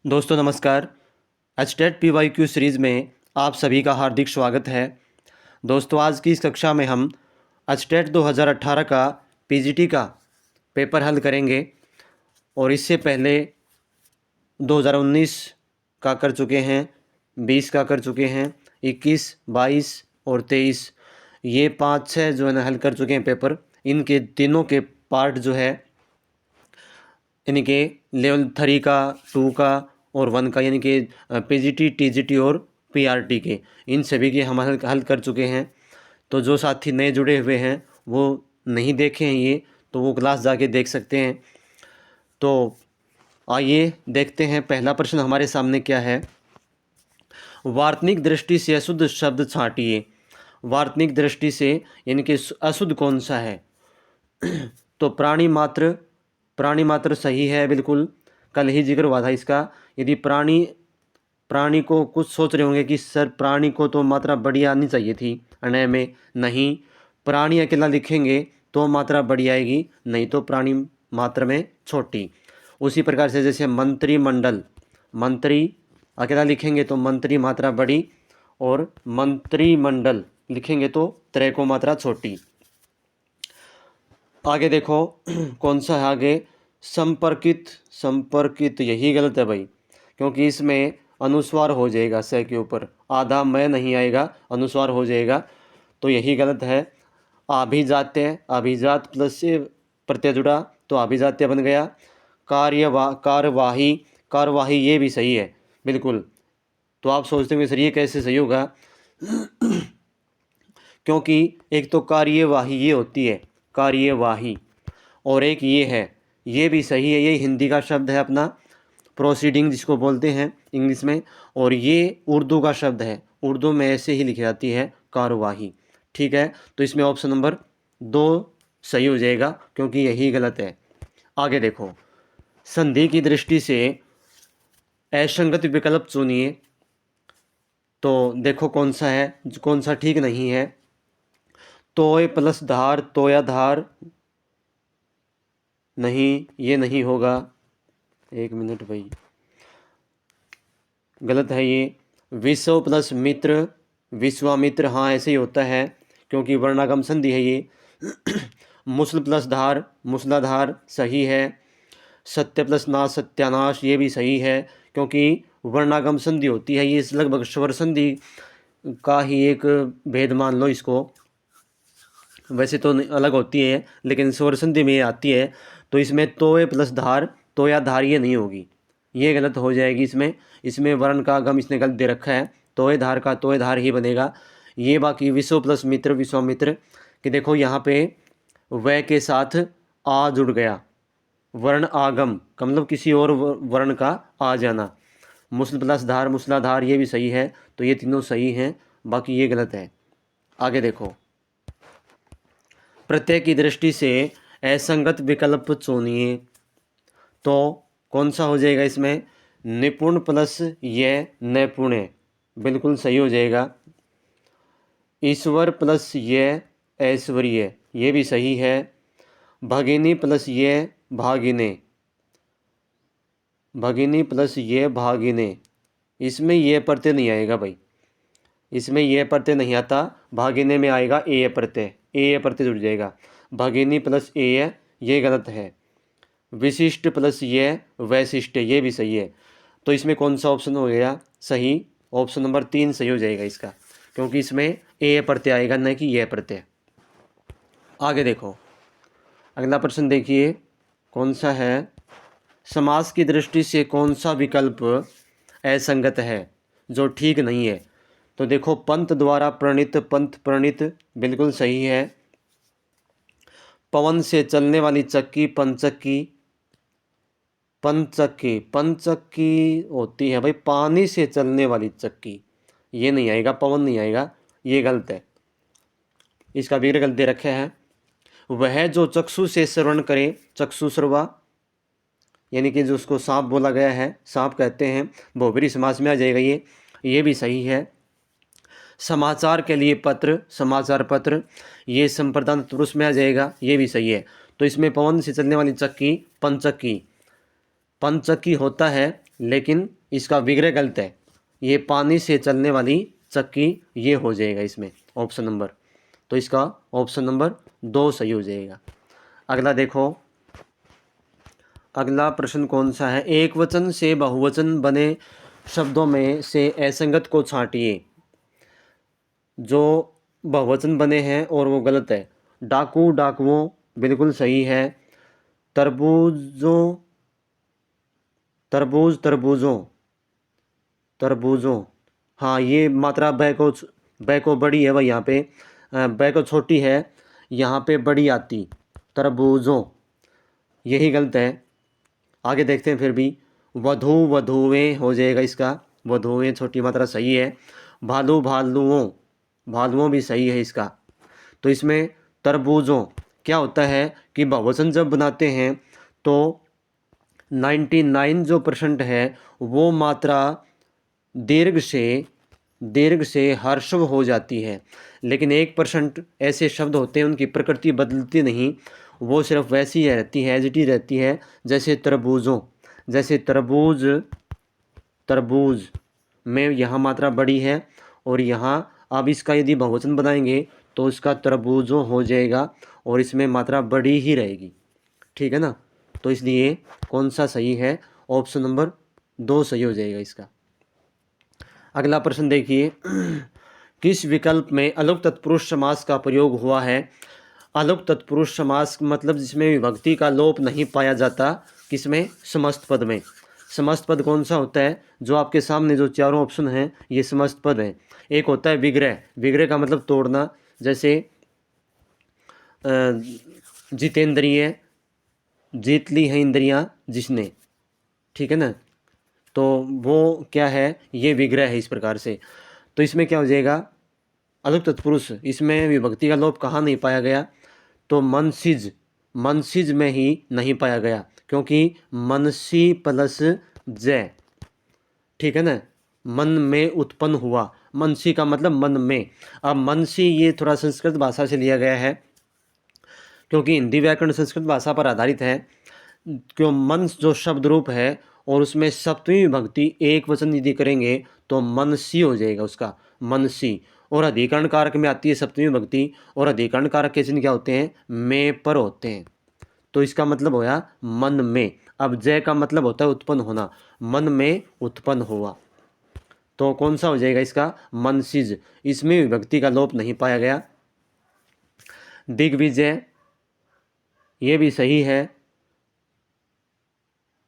दोस्तों नमस्कार। HTET PYQ series में आप सभी का हार्दिक स्वागत है। दोस्तों आज की इस कक्षा में हम एचटेट 2018 का PGT का पेपर हल करेंगे और इससे पहले 2019 का कर चुके हैं, 20 का कर चुके हैं, 21, 22 और 23 ये 5-6 जो है ना हल कर चुके हैं पेपर। इनके तीनों के पार्ट जो है यानी कि लेवल 3 का, 2 का और 1 का यानी कि PGT, TGT और PRT के, इन सभी के हम हल कर चुके हैं। तो जो साथी नए जुड़े हुए हैं वो नहीं देखे हैं ये, तो वो क्लास जाके देख सकते हैं। तो आइए देखते हैं पहला प्रश्न हमारे सामने क्या है। वार्तनिक दृष्टि से अशुद्ध शब्द छांटिए। वार्तनिक दृष्टि से यानी कि अशुद्ध कौन सा है? तो प्राणी मात्र सही है बिल्कुल, कल ही जिक्र हुआ था इसका। यदि प्राणी को कुछ सोच रहे होंगे कि सर प्राणी को तो मात्रा बड़ी आनी चाहिए थी अनय में, नहीं, प्राणी अकेला लिखेंगे तो मात्रा बड़ी आएगी, नहीं तो प्राणी मात्रा में छोटी। उसी प्रकार से जैसे मंत्रिमंडल, मंत्री अकेला लिखेंगे तो मंत्री मात्रा बड़ी और मंत्रिमंडल लिखेंगे तो त्रय को मात्रा छोटी। आगे देखो कौन सा है आगे, संपर्कित यही गलत है भाई, क्योंकि इसमें अनुस्वार हो जाएगा, स के ऊपर आधा मैं नहीं आएगा, अनुस्वार हो जाएगा, तो यही गलत है। अभिजात्य, अभिजात प्लस से प्रत्यय जुड़ा तो अभिजात्य बन गया। कार्यवाही, कार्यवाही ये भी सही है बिल्कुल। तो आप सोचते होंगे सर ये कैसे सही होगा? क्योंकि एक तो कार्यवाही ये होती है, कार्यवाही, और एक ये है, ये भी सही है, ये हिंदी का शब्द है अपना प्रोसीडिंग जिसको बोलते हैं इंग्लिश में, और ये उर्दू का शब्द है, उर्दू में ऐसे ही लिखी जाती है कार्यवाही। ठीक है, तो इसमें ऑप्शन नंबर 2 सही हो जाएगा क्योंकि यही गलत है। आगे देखो, संधि की दृष्टि से असंगत विकल्प चुनिए। तो देखो कौन सा है, कौन सा ठीक नहीं है। तोय प्लस धार, तोया धार, नहीं ये नहीं होगा, एक मिनट भाई, गलत है ये। विश्व प्लस मित्र, विश्वामित्र, हाँ ऐसे ही होता है क्योंकि वर्णागम संधि है ये। मुसल प्लस धार, मूसलाधार सही है। सत्य प्लस नाश, सत्यानाश, ये भी सही है क्योंकि वर्णागम संधि होती है ये, लगभग स्वर संधि का ही एक भेद मान लो इसको, वैसे तो अलग होती है लेकिन स्वर संधि में आती है। तो इसमें तोय प्लस धार, तोया धार ये नहीं होगी, ये गलत हो जाएगी। इसमें वर्ण का गम इसने गलत दे रखा है, तोय धार का तोय धार ही बनेगा ये। बाकी विश्व प्लस मित्र, विश्वामित्र, कि देखो यहाँ पे वह के साथ आ जुड़ गया, वर्ण आगम का मतलब किसी और वर्ण का आ जाना। मुसल प्लस धार, मूसलाधार, ये भी सही है, तो ये तीनों सही हैं, बाकी ये गलत है। आगे देखो, प्रत्यय की दृष्टि से असंगत विकल्प चुनिए। तो कौन सा हो जाएगा इसमें? निपुण प्लस ये नैपुण्य, बिल्कुल सही हो जाएगा। ईश्वर प्लस ये ऐश्वर्य, ये भी सही है। भगिनी प्लस ये भागिने, भगिनी प्लस ये भागिने, इसमें ये प्रत्यय नहीं आएगा भाई, इसमें ये प्रत्यय नहीं आता, भागिने में आएगा ए प्रत्यय, ए प्रत्यय जुड़ जाएगा। भगिनी प्लस ए, ये गलत है। विशिष्ट प्लस ये वैशिष्ट, ये भी सही है। तो इसमें कौन सा ऑप्शन हो गया सही? ऑप्शन नंबर 3 सही हो जाएगा इसका, क्योंकि इसमें ए प्रत्यय आएगा न कि यह प्रत्यय। आगे देखो, अगला प्रश्न देखिए कौन सा है। समास की दृष्टि से कौन सा विकल्प असंगत है, जो ठीक नहीं है? तो देखो, पंत द्वारा प्रणीत, पंथ प्रणीत बिल्कुल सही है। पवन से चलने वाली चक्की, पंचक्की, पंचक्की, पंचक्की होती है भाई पानी से चलने वाली चक्की, ये नहीं आएगा, पवन नहीं आएगा, ये गलत है, इसका विग्रह गलत दे रखे हैं। वह जो चक्षु से श्रवण करे, चक्षु श्रवा, यानी कि जो उसको सांप बोला गया है, सांप कहते हैं, बहुब्रीहि समास में आ जाएगा ये भी सही है। समाचार के लिए पत्र, समाचार पत्र, ये संप्रदान पुरुष में आ जाएगा, ये भी सही है। तो इसमें पवन से चलने वाली चक्की, पंचक्की, पंचक्की होता है लेकिन इसका विग्रह गलत है। ये पानी से चलने वाली चक्की ये हो जाएगा इसमें ऑप्शन नंबर। तो इसका ऑप्शन नंबर 2 सही हो जाएगा। अगला देखो, अगला प्रश्न कौन सा है। एक वचन से बहुवचन बने शब्दों में से असंगत को छांटिए। जो बहुवचन बने हैं और वो गलत है। डाकू डाकुओं बिल्कुल सही है। तरबूजों तरबूज तरबूजों तरबूजों, हाँ ये मात्रा बै को बड़ी है भाई, यहाँ पे बै को छोटी है, यहाँ पे बड़ी आती। तरबूजों, यही गलत है। आगे देखते हैं फिर भी। वधू वधुएं हो जाएगा इसका, वधुएं छोटी मात्रा सही है। भालू भालुओं, भालुओं भी सही है इसका। तो इसमें तरबूजों क्या होता है कि बहुवचन जब बनाते हैं तो 99 जो % है वो मात्रा दीर्घ से ह्रस्व हो जाती है। लेकिन 1% ऐसे शब्द होते हैं उनकी प्रकृति बदलती नहीं, वो सिर्फ वैसी ही रहती है, एज इट इज रहती है। जैसे तरबूजों, जैसे तरबूज में यहाँ मात्रा बड़ी है और यहाँ अब इसका यदि बहुवचन बनाएंगे तो इसका तरबूजों हो जाएगा और इसमें मात्रा बड़ी ही रहेगी। ठीक है ना। तो इसलिए कौन सा सही है, ऑप्शन नंबर 2 सही हो जाएगा इसका। अगला प्रश्न देखिए, किस विकल्प में अलुक तत्पुरुष समास का प्रयोग हुआ है। अलुक तत्पुरुष समास मतलब जिसमें विभक्ति का लोप नहीं पाया जाता, किसमें, समस्त पद में। समस्त पद कौन सा होता है, जो आपके सामने जो चारों ऑप्शन हैं ये समस्त पद हैं। एक होता है विग्रह, विग्रह का मतलब तोड़ना, जैसे जितेंद्रिय, जीत ली है इंद्रियां जिसने, ठीक है ना। तो वो क्या है, ये विग्रह है इस प्रकार से। तो इसमें क्या हो जाएगा, अलुक तत्पुरुष, इसमें विभक्ति का लोप कहाँ नहीं पाया गया, तो मनसिज में ही नहीं पाया गया, क्योंकि मनसी प्लस जय, ठीक है ना, मन में उत्पन्न हुआ। मनसी का मतलब मन में। अब मनसी ये थोड़ा संस्कृत भाषा से लिया गया है, क्योंकि हिंदी व्याकरण संस्कृत भाषा पर आधारित है। क्यों, मन जो शब्द रूप है और उसमें सप्तमी विभक्ति एक वचन यदि करेंगे तो मनसी हो जाएगा उसका, मनसी। और अधिकरण कारक में आती है सप्तमी विभक्ति, और अधिकरण कारक के चिन्ह क्या होते हैं, में पर होते हैं। तो इसका मतलब होया मन में। अब जय का मतलब होता है उत्पन्न होना, मन में उत्पन्न हुआ। तो कौन सा हो जाएगा इसका, मनसिज। इसमें विभक्ति का लोप नहीं पाया गया। दिग्विजय ये भी सही है,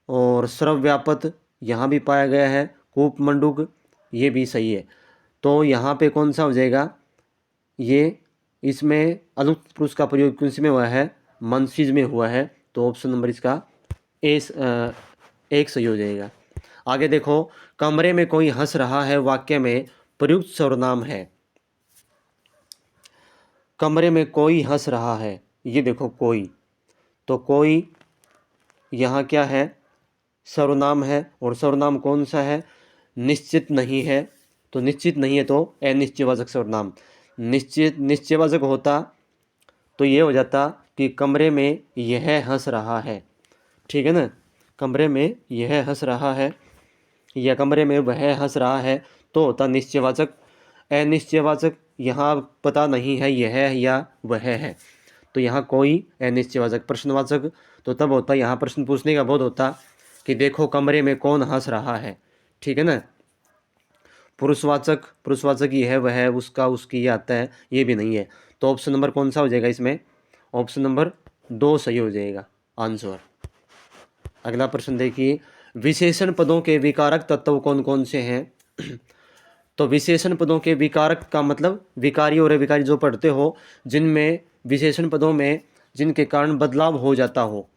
और सर्वव्यापक यहाँ भी पाया गया है। कूप मंडूक ये भी सही है। तो यहाँ पे कौन सा हो जाएगा, ये इसमें अलुक पुरुष का प्रयोग किस में हुआ है, मनसिज में हुआ है। तो ऑप्शन नंबर इसका एक सही हो जाएगा। आगे देखो, कमरे में कोई हंस रहा है वाक्य में प्रयुक्त सर्वनाम है। कमरे में कोई हंस रहा है, ये देखो कोई, तो कोई यहाँ क्या है, सर्वनाम है। और सर्वनाम कौन सा है, निश्चित नहीं है। तो निश्चित नहीं है तो अनिश्चयवाचक सर्वनाम। निश्चयवाचक होता तो ये हो जाता कि कमरे में यह हंस रहा है, ठीक है ना। कमरे में यह हंस रहा है या कमरे में वह हंस रहा है तो होता निश्चयवाचक। अनिश्चयवाचक यहाँ पता नहीं है यह है या वह है, तो यहाँ कोई अनिश्चयवाचक। प्रश्नवाचक तो तब होता, यहाँ प्रश्न पूछने का बोध होता कि देखो कमरे में कौन हंस रहा है, ठीक है ना। पुरुषवाचक ये है, वह है, उसका, उसकी, ये आता है, ये भी नहीं है। तो ऑप्शन नंबर कौन सा हो जाएगा इसमें, ऑप्शन नंबर 2 सही हो जाएगा आंसर। अगला प्रश्न देखिए, विशेषण पदों के विकारक तत्व कौन कौन से हैं। तो विशेषण पदों के विकारक का मतलब विकारी और अविकारी जो पढ़ते हो, जिनमें विशेषण पदों में जिनके कारण बदलाव हो जाता हो,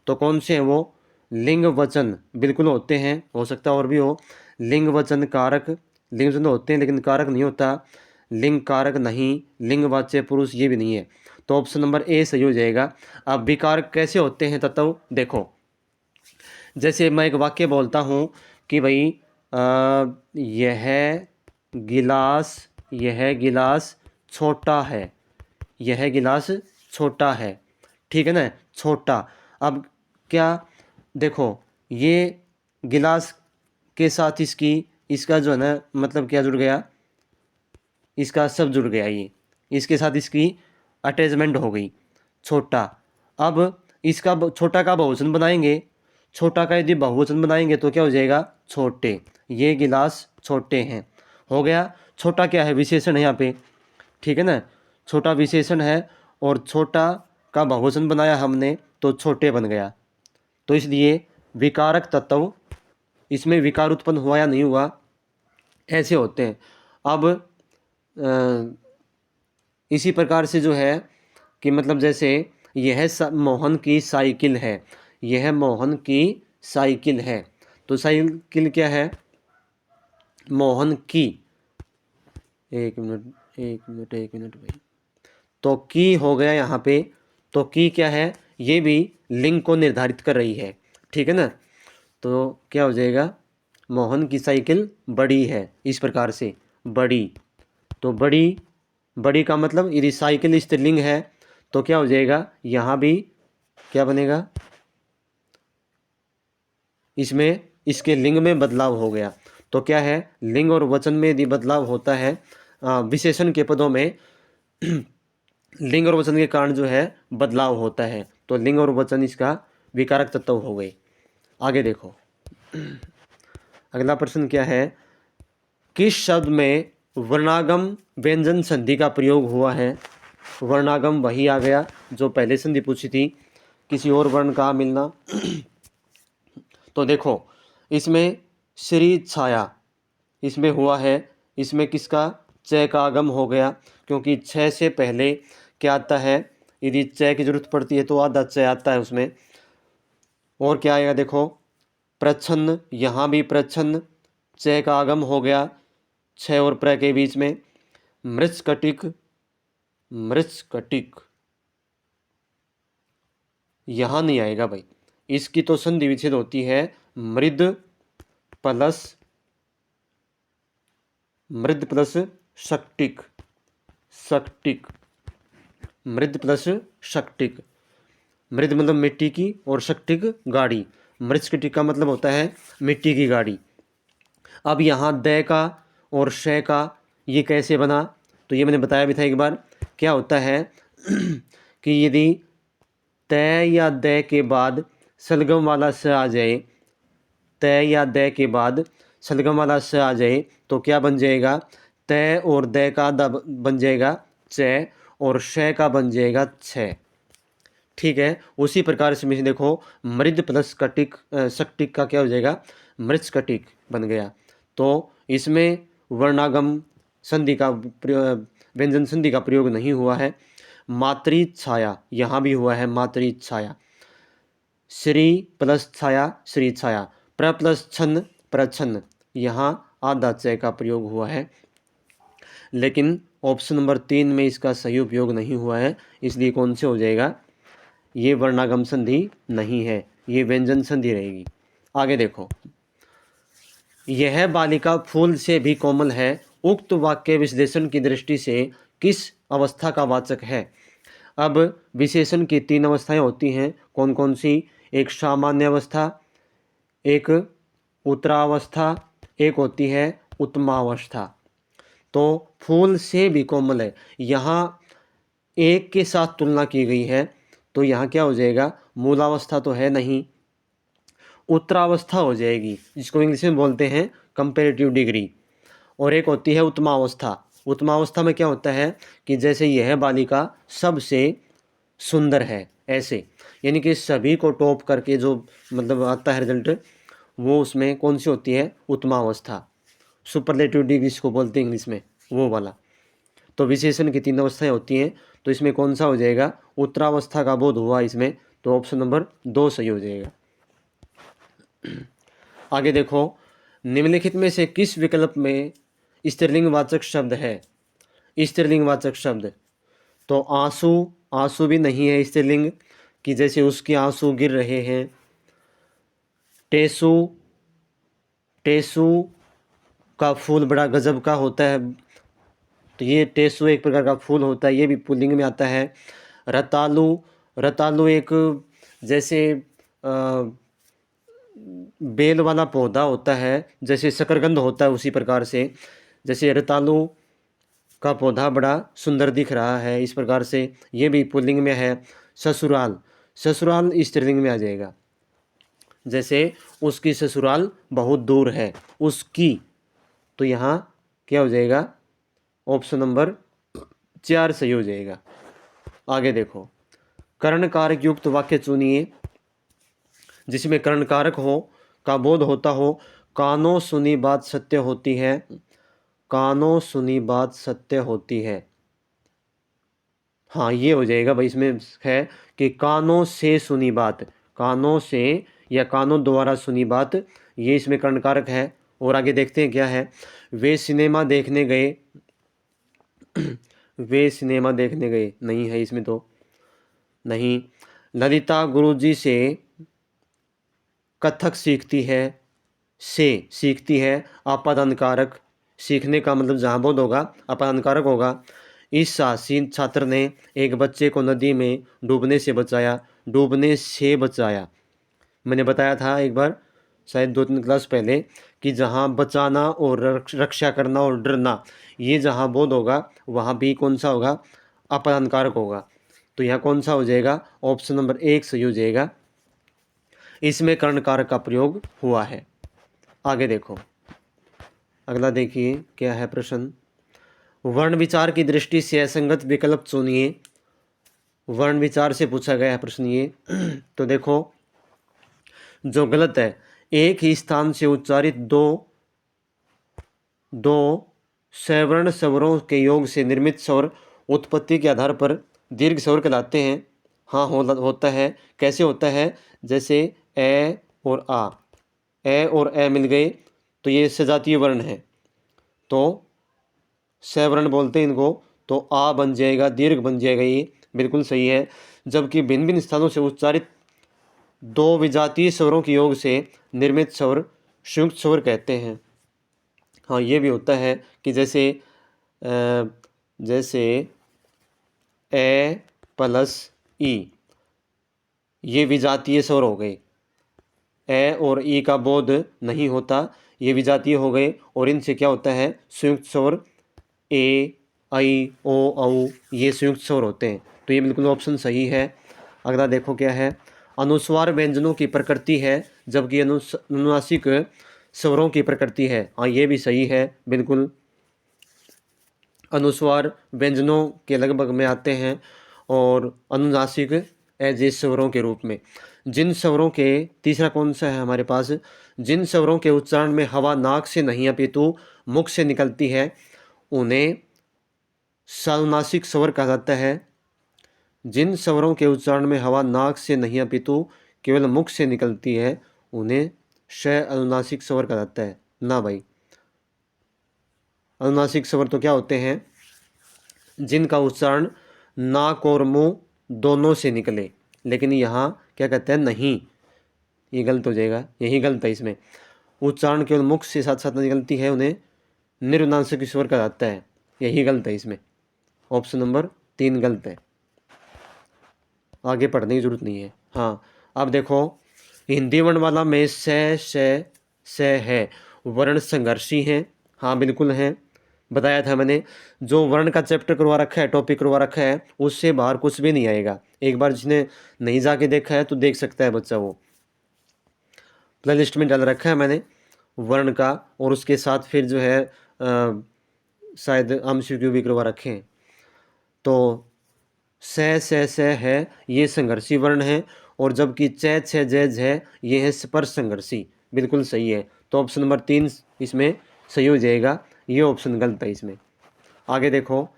तो कौन से हैं वो, लिंग वचन बिल्कुल होते हैं, हो सकता और भी हो। लिंग वचन कारक, लिंग वचन होते हैं लेकिन कारक नहीं होता। लिंग कारक नहीं, लिंगवाच्य पुरुष ये भी नहीं है। तो ऑप्शन नंबर ए सही हो जाएगा। अब विकारक कैसे होते हैं तत्व देखो, जैसे मैं एक वाक्य बोलता हूँ कि भाई यह गिलास छोटा है, यह गिलास छोटा है, ठीक है ना, छोटा। अब क्या देखो, ये गिलास के साथ इसका जो है ना मतलब क्या जुड़ गया, इसका सब जुड़ गया, ये इसके साथ इसकी अटैचमेंट हो गई। छोटा, अब इसका छोटा का बहुवचन बनाएंगे, छोटा का यदि बहुवचन बनाएंगे तो क्या हो जाएगा, छोटे। ये गिलास छोटे हैं, हो गया। छोटा क्या है, विशेषण है यहाँ पे, ठीक है ना, छोटा विशेषण है और छोटा का बहुवचन बनाया हमने तो छोटे बन गया। तो इसलिए विकारक तत्व, इसमें विकार उत्पन्न हुआ या नहीं हुआ, ऐसे होते हैं। अब इसी प्रकार से जो है कि मतलब जैसे यह मोहन की साइकिल है, यह मोहन की साइकिल है, तो साइकिल क्या है, मोहन की, एक मिनट भाई, तो की हो गया यहाँ पे, तो की क्या है, ये भी लिंग को निर्धारित कर रही है, ठीक है ना। तो क्या हो जाएगा, मोहन की साइकिल बड़ी है, इस प्रकार से बड़ी। तो बड़ी, बड़ी का मतलब यदि साइकिल स्त्रीलिंग है तो क्या हो जाएगा, यहाँ भी क्या बनेगा, इसमें इसके लिंग में बदलाव हो गया। तो क्या है, लिंग और वचन में यदि बदलाव होता है विशेषण के पदों में लिंग और वचन के कारण जो है बदलाव होता है, तो लिंग और वचन इसका विकारक तत्व हो गए। आगे देखो, अगला प्रश्न क्या है, किस शब्द में वर्णागम व्यंजन संधि का प्रयोग हुआ है। वर्णागम वही आ गया जो पहले संधि पूछी थी, किसी और वर्ण का मिलना। तो देखो, इसमें श्री छाया इसमें हुआ है, इसमें किसका, च का आगम हो गया, क्योंकि छ से पहले क्या आता है, यदि च की जरूरत पड़ती है तो आधा च आता है उसमें। और क्या आएगा, देखो प्रच्छन्न, यहाँ भी प्रच्छन्न, च का आगम हो गया छ और प्र के बीच में। मृच्छकटिक, मृच्छकटिक यहाँ नहीं आएगा भाई, इसकी तो संधि विच्छेद होती है मृद प्लस शक्टिक, शक्टिक, मृद प्लस शक्टिक। मृद मतलब मिट्टी की और शक्टिक गाड़ी, मृच्छकटिक का मतलब होता है मिट्टी की गाड़ी। अब यहाँ द का और श का ये कैसे बना, तो ये मैंने बताया भी था एक बार। क्या होता है कि यदि त या द के बाद सलगम वाला स आ जाए, त या द के बाद सलगम वाला स आ जाए तो क्या बन जाएगा, त और द का द बन जाएगा च और श का बन जाएगा छ, ठीक है। उसी प्रकार से में देखो मृद प्लस कटिक शक्टिक का क्या हो जाएगा, मृच्छकटिक बन गया। तो इसमें वर्णागम संधि का व्यंजन संधि का प्रयोग नहीं हुआ है। मातृ छाया यहाँ भी हुआ है, मातृ छाया, श्री प्लस छाया श्री छाया, प्र प्लस छन्न प्रछन्न, यहाँ आधा च का प्रयोग हुआ है, लेकिन ऑप्शन नंबर 3 में इसका सही उपयोग नहीं हुआ है, इसलिए कौन से हो जाएगा, ये वर्णागम संधि नहीं है, ये व्यंजन संधि रहेगी। आगे देखो, यह बालिका फूल से भी कोमल है, उक्त वाक्य विश्लेषण की दृष्टि से किस अवस्था का वाचक है। अब विशेषण की 3 अवस्थाएं होती हैं, कौन कौन सी, एक सामान्य अवस्था, एक उत्तरावस्था, एक होती है उत्तमावस्था। तो फूल से भी कोमल है, यहाँ एक के साथ तुलना की गई है, तो यहाँ क्या हो जाएगा, मूलावस्था तो है नहीं, उत्तरावस्था हो जाएगी, जिसको इंग्लिश में बोलते हैं कंपैरेटिव डिग्री। और एक होती है उत्तमावस्था। उत्तमावस्था में क्या होता है कि जैसे यह बालिका सबसे सुंदर है, ऐसे, यानी कि सभी को टॉप करके जो मतलब आता है रिजल्ट, वो उसमें कौन सी होती है, उत्तमावस्था, सुपरलेटिव डिग्री जिसको बोलते हैं इंग्लिश में, वो वाला। तो विशेषण की 3 अवस्थाएं होती हैं, तो इसमें कौन सा हो जाएगा, उत्तरावस्था का बोध हुआ इसमें, तो ऑप्शन नंबर 2 सही हो जाएगा। आगे देखो, निम्नलिखित में से किस विकल्प में स्त्रीलिंगवाचक शब्द है। स्त्रीलिंगवाचक शब्द, तो आंसू, आंसू भी नहीं है स्त्रीलिंग, कि जैसे उसके आंसू गिर रहे हैं। टेसू, टेसू का फूल बड़ा गजब का होता है, तो ये टेसू एक प्रकार का फूल होता है, ये भी पुल्लिंग में आता है। रतालू, रतालू एक जैसे बेल वाला पौधा होता है, जैसे शकरकंद होता है, उसी प्रकार से जैसे रतालू का पौधा बड़ा सुंदर दिख रहा है, इस प्रकार से ये भी पुल्लिंग में है। ससुराल, ससुराल स्त्रीलिंग में आ जाएगा, जैसे उसकी ससुराल बहुत दूर है, उसकी, तो यहाँ क्या हो जाएगा, ऑप्शन नंबर 4 सही हो जाएगा। आगे देखो, कर्ण कारक युक्त वाक्य चुनिए जिसमें कर्ण कारक हो का बोध होता हो। कानों सुनी बात सत्य होती है, कानों सुनी बात सत्य होती है। हाँ ये हो जाएगा भाई, इसमें है कि कानों से सुनी बात, कानों से या कानों द्वारा सुनी बात, ये इसमें कर्ण कारक है। और आगे देखते हैं क्या है। वे सिनेमा देखने गए, वे सिनेमा देखने गए नहीं है इसमें तो नहीं। ललिता गुरुजी से कथक सीखती है, से सीखती है आपादान कारक, सीखने का मतलब जहाँ बोध होगा आपादान कारक होगा। इस साहसी छात्र ने एक बच्चे को नदी में डूबने से बचाया, डूबने से बचाया। मैंने बताया था एक बार शायद 2-3 क्लास पहले कि जहाँ बचाना और रक्षा करना और डरना, ये जहाँ बोध होगा वहाँ भी कौन सा होगा, अपादान कारक होगा। तो यहाँ कौन सा हो जाएगा, ऑप्शन नंबर 1 सही हो जाएगा, इसमें कर्ण कारक का प्रयोग हुआ है। आगे देखो, अगला देखिए क्या है प्रश्न। वर्ण विचार की दृष्टि से असंगत विकल्प चुनिए। वर्ण विचार से पूछा गया है प्रश्न ये। तो देखो जो गलत है, एक ही स्थान से उच्चारित दो सवर्ण स्वरों के योग से निर्मित स्वर उत्पत्ति के आधार पर दीर्घ स्वर कहलाते हैं। हाँ होता है। कैसे होता है, जैसे ए और आ, ए और ए मिल गए तो ये सजातीय वर्ण है, तो सवर्ण बोलते हैं इनको, तो आ बन जाएगा, दीर्घ बन जाएगा, ये बिल्कुल सही है। जबकि भिन्न भिन्न स्थानों से उच्चारित दो विजातीय स्वरों के योग से निर्मित स्वर संयुक्त स्वर कहते हैं। हाँ ये भी होता है कि जैसे ए प्लस ई, ये विजातीय स्वर हो गए, ए और ई का बोध नहीं होता, ये विजातीय हो गए, और इनसे क्या होता है, संयुक्त स्वर ए आई ओ औ, ये संयुक्त स्वर होते हैं। तो ये बिल्कुल ऑप्शन सही है। अगला देखो क्या है। अनुस्वार व्यंजनों की प्रकृति है जबकि अनुनासिक स्वरों की प्रकृति है। हाँ ये भी सही है बिल्कुल, अनुस्वार व्यंजनों के लगभग में आते हैं और अनुनासिक ऐसे स्वरों के रूप में। जिन स्वरों के, तीसरा कौन सा है हमारे पास, जिन स्वरों के उच्चारण में हवा नाक से नहीं अपितु मुख से निकलती है उन्हें सानुनासिक स्वर कहा जाता है। जिन स्वरों के उच्चारण में हवा नाक से नहीं अपितु केवल मुख से निकलती है उन्हें अनुनासिक स्वर कहा जाता है। ना भाई, अनुनासिक स्वर तो क्या होते हैं, जिनका उच्चारण नाक और मुंह दोनों से निकले, लेकिन यहाँ क्या कहते हैं, नहीं, ये गलत हो जाएगा, यही गलत है इसमें। उच्चारण केवल मुख से साथ साथ निकलती है उन्हें निरुनासिक स्वर कहा जाता है, यही गलत है इसमें, ऑप्शन नंबर 3 गलत है, आगे पढ़ने की जरूरत नहीं है। हाँ अब देखो, हिंदी वर्णमाला में से है वर्ण संघर्षी हैं। हाँ बिल्कुल हैं, बताया था मैंने, जो वर्ण का चैप्टर करवा रखा है, टॉपिक करवा रखा है, उससे बाहर कुछ भी नहीं आएगा। एक बार जिसने नहीं जाके देखा है तो देख सकता है बच्चा, वो प्ले लिस्ट में डाल रखा है मैंने वर्ण का, और उसके साथ फिर जो है शायद MCQ भी करवा रखे हैं। तो से है ये संघर्षी वर्ण है, और जबकि च छ ज है ये है स्पर्श संघर्षी, बिल्कुल सही है। तो ऑप्शन नंबर 3 इसमें सही हो जाएगा, ये ऑप्शन गलत है इसमें। आगे देखो,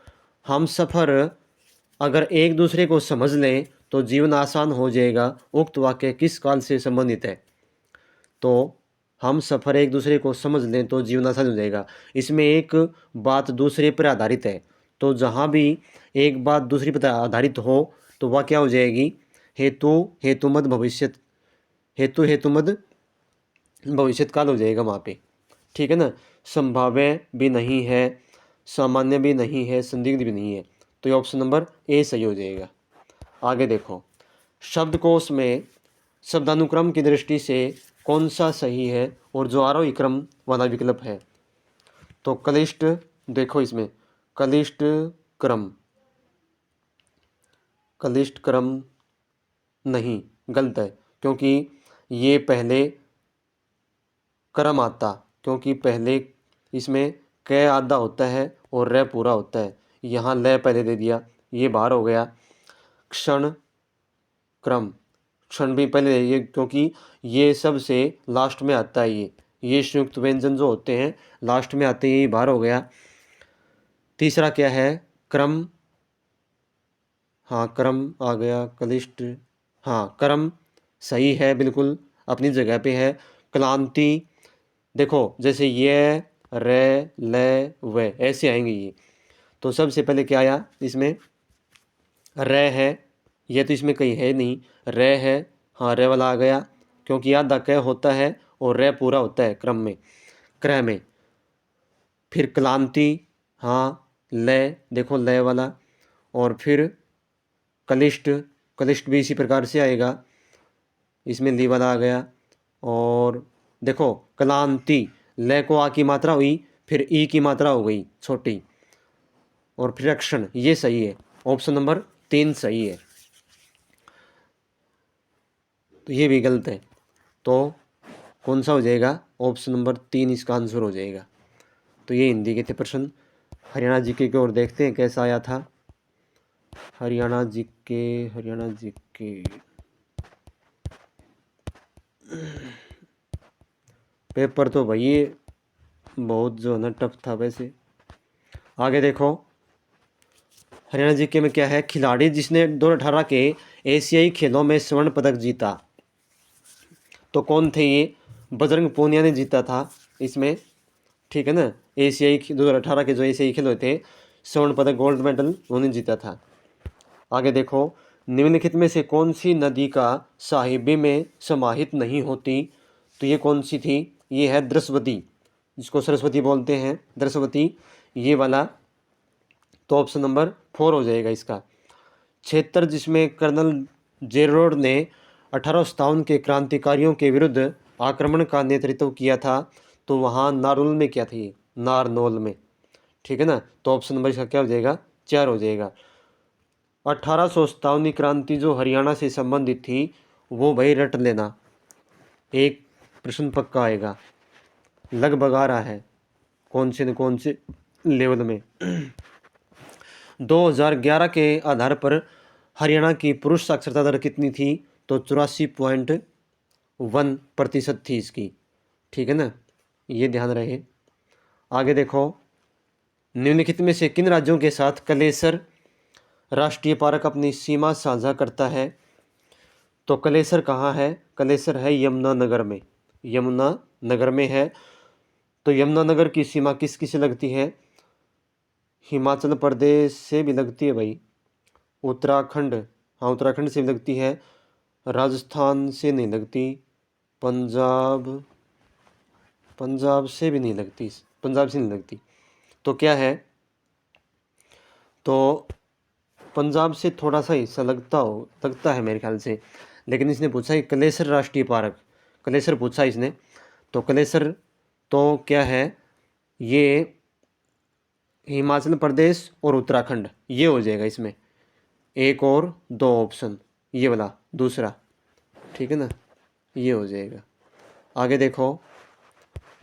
हम सफ़र अगर एक दूसरे को समझ लें तो जीवन आसान हो जाएगा, उक्त वाक्य किस काल से संबंधित है। तो हम सफ़र एक दूसरे को समझ लें तो जीवन आसान हो जाएगा, इसमें एक बात दूसरे पर आधारित है, तो जहाँ भी एक बात दूसरी पर आधारित हो तो वह क्या हो जाएगी, हेतुमद भविष्यत, हेतुमद भविष्यत काल हो जाएगा वहाँ पे, ठीक है ना। संभाव्य भी नहीं है, सामान्य भी नहीं है, संदिग्ध भी नहीं है, तो ये ऑप्शन नंबर ए सही हो जाएगा। आगे देखो, शब्दकोश में शब्दानुक्रम की दृष्टि से कौन सा सही है और जो आरोही क्रम वाला विकल्प है। तो कलिष्ट, देखो इसमें कलिष्ट क्रम, कलिष्ट क्रम नहीं, गलत है, क्योंकि ये पहले क्रम आता, क्योंकि पहले इसमें क आधा होता है और र पूरा होता है। यहाँ ल पहले दे दिया, ये बाहर हो गया। क्षण क्रम, क्षण भी पहले ये, क्योंकि ये सबसे लास्ट में आता है। ये संयुक्त व्यंजन जो होते हैं लास्ट में आते हैं, ये बाहर हो गया। तीसरा क्या है, क्रम, हाँ क्रम आ गया। कलिष्ट, हाँ क्रम सही है, बिल्कुल अपनी जगह पे है। क्लांति, देखो जैसे ये रे ले वे ऐसे आएंगे ये, तो सबसे पहले क्या आया इसमें, रे है, ये तो इसमें कहीं है नहीं, रे है, हाँ रे वाला आ गया, क्योंकि आधा क होता है और रे पूरा होता है क्रम में, क्रय में। फिर क्लांति, हाँ ले, देखो ले वाला, और फिर कलिष्ट, कलिष्ट भी इसी प्रकार से आएगा, इसमें ली वाला आ गया। और देखो क्लांति, ले को आ की मात्रा हुई, फिर ई की मात्रा हो गई छोटी, और फिर अक्षण, ये सही है, ऑप्शन नंबर 3 सही है। तो ये भी गलत है, तो कौन सा हो जाएगा, ऑप्शन नंबर 3 इसका आंसर हो जाएगा। तो ये हिंदी के थे प्रश्न। हरियाणा जीके की ओर देखते हैं कैसा आया था। Haryana GK, Haryana GK paper तो भाई बहुत जो है ना टफ था वैसे। आगे देखो हरियाणा जीके में क्या है, खिलाड़ी जिसने 2018 के एशियाई खेलों में स्वर्ण पदक जीता, तो कौन थे ये, बजरंग पूनिया ने जीता था इसमें, ठीक है ना। एशियाई 2018 के जो एशियाई खेल हुए थे, स्वर्ण पदक गोल्ड मेडल उन्होंने जीता था। आगे देखो, निम्नलिखित में से कौन सी नदी का साहिबी में समाहित नहीं होती, तो ये कौन सी थी, ये है द्रस्वती, जिसको सरस्वती बोलते हैं, द्रस्वती ये वाला। तो ऑप्शन नंबर 4 हो जाएगा इसका। क्षेत्र जिसमें कर्नल जेरोड ने 1857 के क्रांतिकारियों के विरुद्ध आक्रमण का नेतृत्व किया था, तो वहाँ नारुल में क्या थी, नारनौल में, ठीक है ना। तो ऑप्शन नंबर इसका क्या हो जाएगा, 4 हो जाएगा। 1857 क्रांति जो हरियाणा से संबंधित थी, वो भाई रट लेना, एक प्रश्न पक्का आएगा, लगभग आ रहा है कौन से न कौन से लेवल में। 2011 के आधार पर हरियाणा की पुरुष साक्षरता दर कितनी थी, तो 84.1% थी इसकी, ठीक है ना, ये ध्यान रहे। आगे देखो, निम्नलिखित में से किन राज्यों के साथ कलेसर राष्ट्रीय पार्क अपनी सीमा साझा करता है, तो कलेसर कहाँ है, कलेसर है यमुनानगर में, यमुनानगर में है। तो यमुनानगर की सीमा किस किस से लगती है, हिमाचल प्रदेश से भी लगती है भाई, उत्तराखंड, हाँ उत्तराखंड से भी लगती है, राजस्थान से नहीं लगती, पंजाब से भी नहीं लगती, पंजाब से नहीं लगती। तो क्या है, तो पंजाब से थोड़ा सा हिस्सा लगता है मेरे ख्याल से, लेकिन इसने पूछा है कलेसर राष्ट्रीय पार्क, कलेसर पूछा इसने, तो कलेसर तो क्या है, ये हिमाचल प्रदेश और उत्तराखंड, ये हो जाएगा इसमें, एक और दो ऑप्शन, ये वाला दूसरा, ठीक है ना, ये हो जाएगा। आगे देखो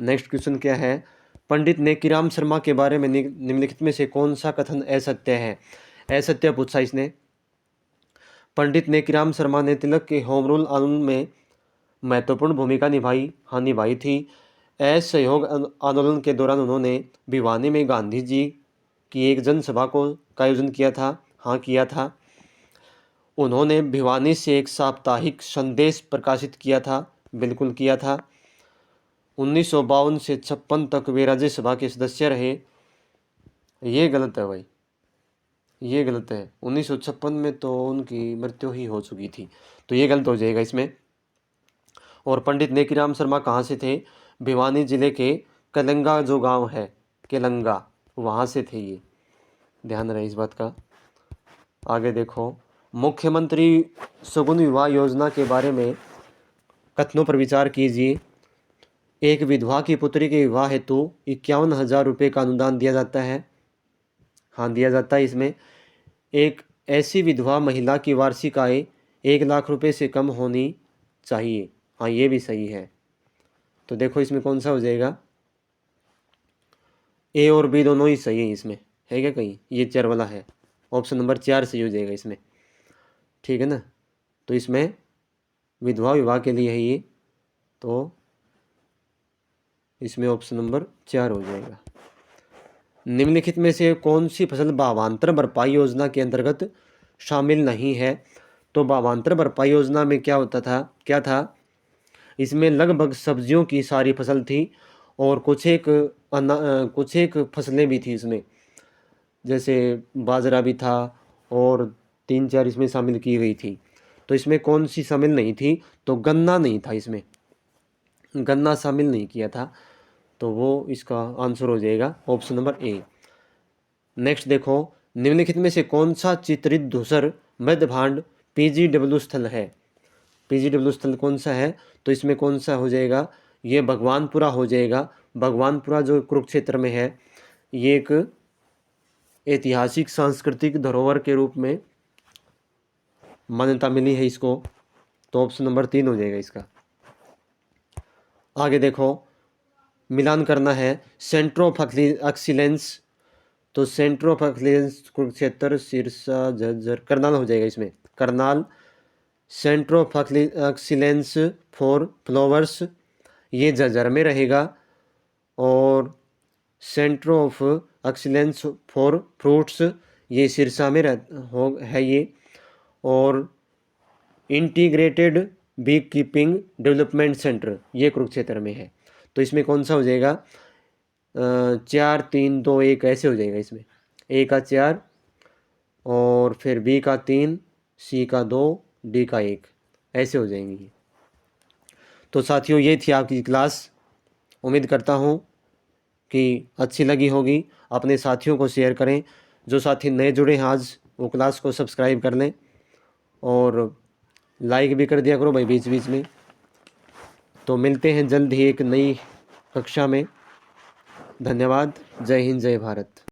नेक्स्ट क्वेश्चन क्या है, पंडित नेकीराम शर्मा के बारे में निम्नलिखित में से कौन सा कथन असत्य है, असत्य पूछा इसने। पंडित नेकीराम शर्मा ने तिलक के होम रूल आंदोलन में महत्वपूर्ण भूमिका निभाई थी। असहयोग आंदोलन के दौरान उन्होंने भिवानी में गांधी जी की एक जनसभा का आयोजन किया था, हाँ किया था। उन्होंने भिवानी से एक साप्ताहिक संदेश प्रकाशित किया था, बिल्कुल किया था। 1952 से 56 तक वे राज्यसभा के सदस्य रहे, ये गलत है भाई, ये गलत है। 1956 में तो उनकी मृत्यु ही हो चुकी थी, तो ये गलत हो जाएगा इसमें। और पंडित नेकीराम शर्मा कहाँ से थे, भिवानी जिले के कलंगा जो गांव है, केलंगा, वहाँ से थे ये, ध्यान रहे इस बात का। आगे देखो, मुख्यमंत्री सुगुन विवाह योजना के बारे में कथनों पर विचार कीजिए। एक विधवा की पुत्री के विवाह हेतु 51,000 रुपये का अनुदान दिया जाता है। हाँ, दिया जाता है। इसमें एक ऐसी विधवा महिला की वार्षिक आय 1,00,000 रुपये से कम होनी चाहिए। हाँ, ये भी सही है। तो देखो इसमें कौन सा हो जाएगा, ए और बी दोनों ही सही है। इसमें है क्या कहीं, ये 4 वाला है, ऑप्शन नंबर 4 सही हो जाएगा इसमें, ठीक है ना। तो इसमें विधवा विवाह के लिए है ये, तो इसमें ऑप्शन नंबर 4 हो जाएगा। निम्नलिखित में से कौन सी फसल भावांतर भरपाई योजना के अंतर्गत शामिल नहीं है। तो भावांतर भरपाई योजना में क्या होता था, क्या था, इसमें लगभग सब्जियों की सारी फसल थी और कुछ एक फसलें भी थी इसमें, जैसे बाजरा भी था और 3-4 इसमें शामिल की गई थी। तो इसमें कौन सी शामिल नहीं थी, तो गन्ना नहीं था, इसमें गन्ना शामिल नहीं किया था। तो वो इसका आंसर हो जाएगा ऑप्शन नंबर ए। नेक्स्ट देखो, निम्नलिखित में से कौन सा चित्रित धूसर मध्य भांड पीजीडब्ल्यू स्थल है। पीजीडब्ल्यू स्थल कौन सा है, तो इसमें कौन सा हो जाएगा, ये भगवानपुरा हो जाएगा। भगवानपुरा जो कुरुक्षेत्र में है, ये एक ऐतिहासिक सांस्कृतिक धरोहर के रूप में मान्यता मिली है इसको। तो ऑप्शन नंबर 3 हो जाएगा इसका। आगे देखो, मिलान करना है। सेंटर ऑफ एक्सीलेंस, तो centre of excellence Kurukshetra, Sirsa, Jhajjar, Karnal हो जाएगा इसमें, Karnal. Centre of excellence for flowers, ये झज्जर में रहेगा। और centre of excellence for fruits, ये सिरसा में है ये। और integrated beekeeping development centre, ये कुरुक्षेत्र में है। तो इसमें कौन सा हो जाएगा, 4, 3, 2, 1 ऐसे हो जाएगा इसमें। ए का 4 और फिर बी का 3, सी का 2, डी का 1 ऐसे हो जाएंगी। तो साथियों, ये थी आपकी क्लास। उम्मीद करता हूँ कि अच्छी लगी होगी। अपने साथियों को शेयर करें। जो साथी नए जुड़े हैं आज, वो क्लास को सब्सक्राइब कर लें और लाइक भी कर दिया करो भाई बीच बीच में। तो मिलते हैं जल्द ही एक नई कक्षा में। धन्यवाद। जय हिंद, जय भारत।